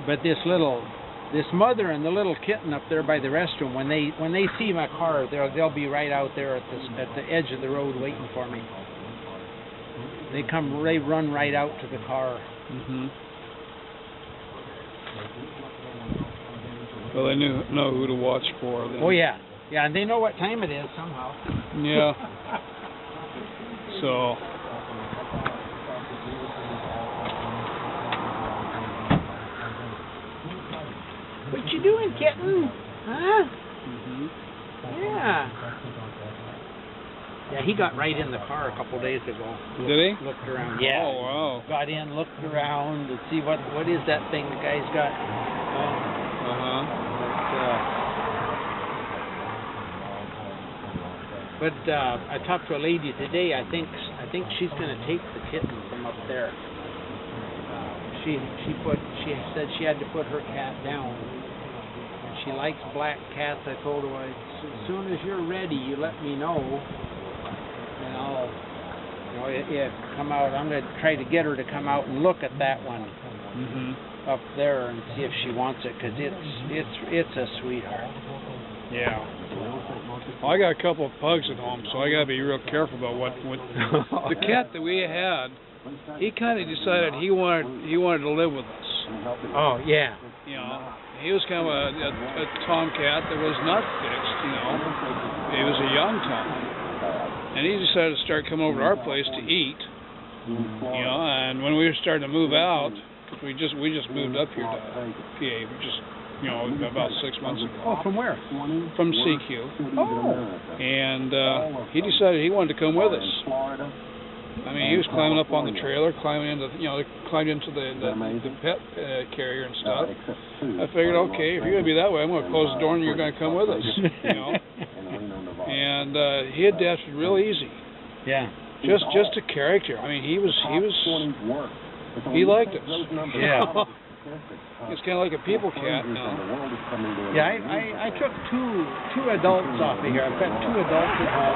But this mother and the little kitten up there by the restroom, when they see my car, they'll be right out there at the edge of the road waiting for me. They run right out to the car. Mhm. Well, they know who to watch for. Then. Oh yeah, and they know what time it is somehow. Yeah. So. What you doing, kitten? Huh? Mhm. Yeah. Yeah, he got right in the car a couple days ago. Did he? Looked around. Yeah. Oh wow. Got in, looked around to see what is that thing the guy's got. But I talked to a lady today. I think she's going to take the kitten from up there. She said she had to put her cat down. And she likes black cats. I told her, as soon as you're ready, you let me know. And I'll come out. I'm going to try to get her to come out and look at that one up there and see if she wants it, because it's a sweetheart. Yeah. Well, I got a couple of pugs at home, so I got to be real careful about what the cat that we had. He kind of decided he wanted to live with us. Oh yeah. You know, he was kind of a tomcat that was not fixed. You know, he was a young tom, and he decided to start coming over to our place to eat. You know, and when we were starting to move out, we just moved up here to PA. We just about 6 months ago. Oh, from where? From CQ. Oh. And he decided he wanted to come with us. I mean, he was climbing up on the trailer, climbing into the pet carrier and stuff. I figured, okay, if you're gonna be that way, I'm gonna close the door and you're gonna come with us. You know. And he adapted real easy. Yeah. Just a character. I mean, he liked us. Yeah. It's kind of like a people cat now. Yeah, I took two adults off of here. I've got two adults at home,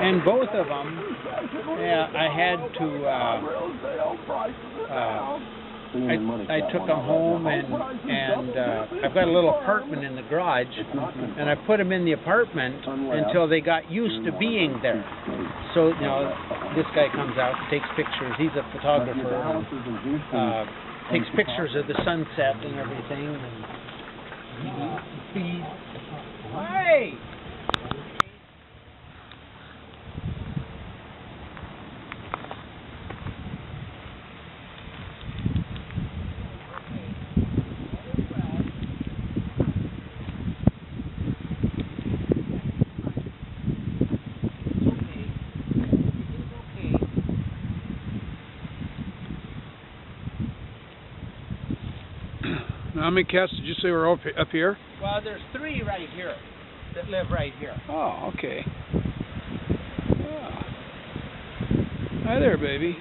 and both of them, I had to. I took them home, and I've got a little apartment in the garage, and I put them in the apartment until they got used to being there. So this guy comes out, takes pictures. He's a photographer. Takes pictures of the sunset and everything. Hey! How many cats did you say were up here? Well, there's 3 right here that live right here. Oh, okay. Hi there, baby.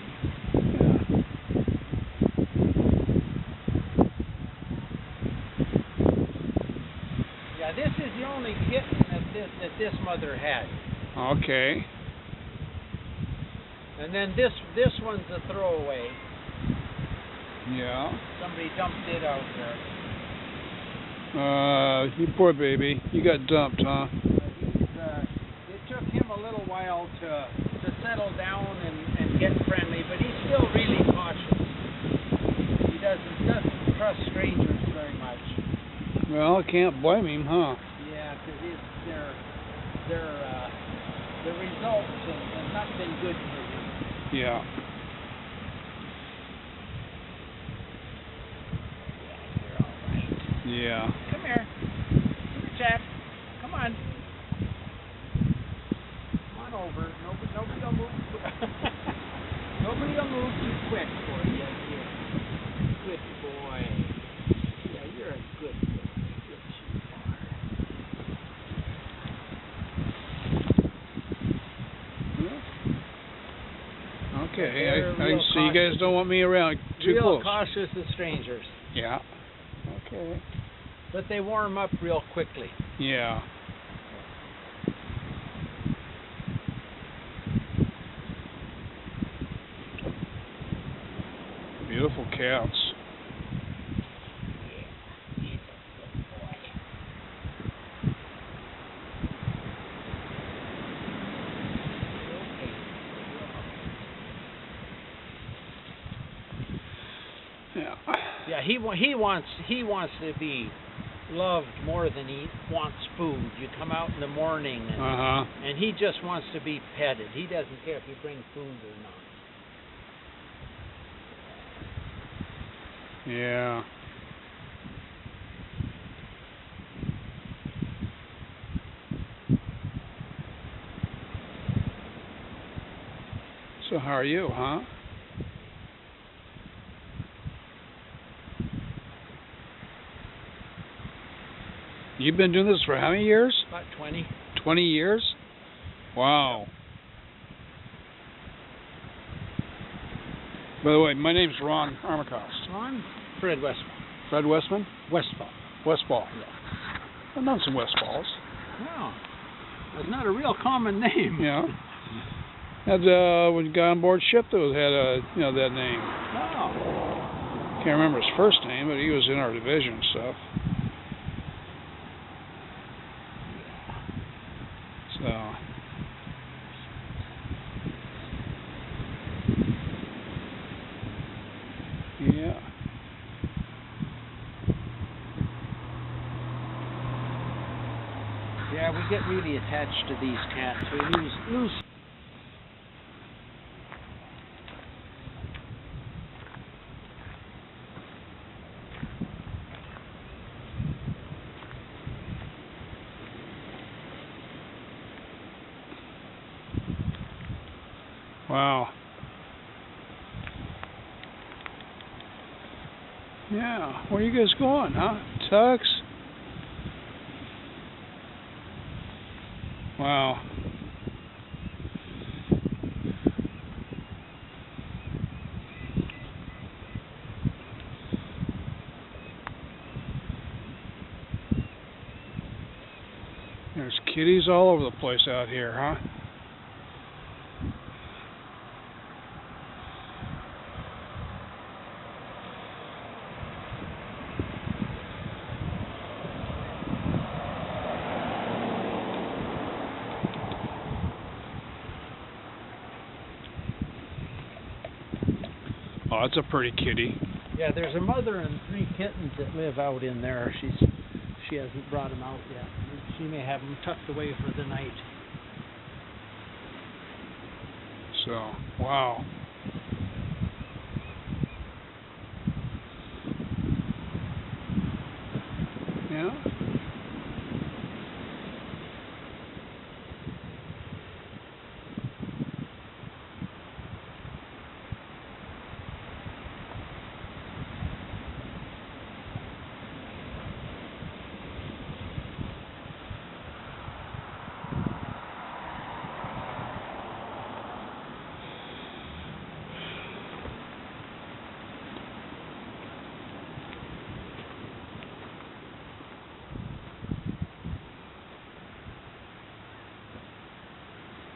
Yeah, this is the only kitten that this mother had. Okay. And then this one's a throwaway. Yeah. Somebody dumped it out there. You poor baby. You got dumped, huh? It took him a little while to settle down and get friendly, but he's still really cautious. He doesn't trust strangers very much. Well, I can't blame him, huh? Yeah, because the results have not been good for him. Yeah. Yeah. Come here, Jack. Come on. Come on over. Nobody will move. Nobody will move too quick for you. Good boy. Yeah, you're a good boy. Yes, you are. Okay. I see you guys don't want me around too real close. Cautious of strangers. Yeah. Okay. But they warm up real quickly. Yeah. Beautiful cats. Yeah, he wants to be loved more than he wants food. You come out in the morning and he just wants to be petted. He doesn't care if you bring food or not. Yeah. So how are you, huh? You've been doing this for how many years? About 20. 20 years? Wow. By the way, my name's Ron Armacost. Ron? Fred Westfall. Fred Westman? Westfall. Westfall. Yeah. I've known some Westfalls. Wow. That's not a real common name. Yeah. Had when you got on board ship that had that name. Oh. Can't remember his first name, but he was in our division and stuff. So yeah. Yeah, we get really attached to these cats. We lose. Wow. Yeah. Where are you guys going, huh? Tux? Wow. There's kitties all over the place out here, huh? Oh, that's a pretty kitty. Yeah, there's a mother and 3 kittens that live out in there. She hasn't brought them out yet. She may have them tucked away for the night. So, wow. Yeah.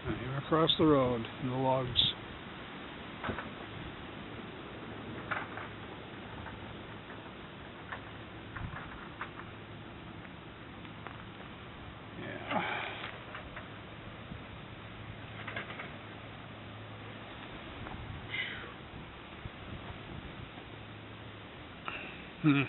Here across the road in the logs. Yeah. Hmm.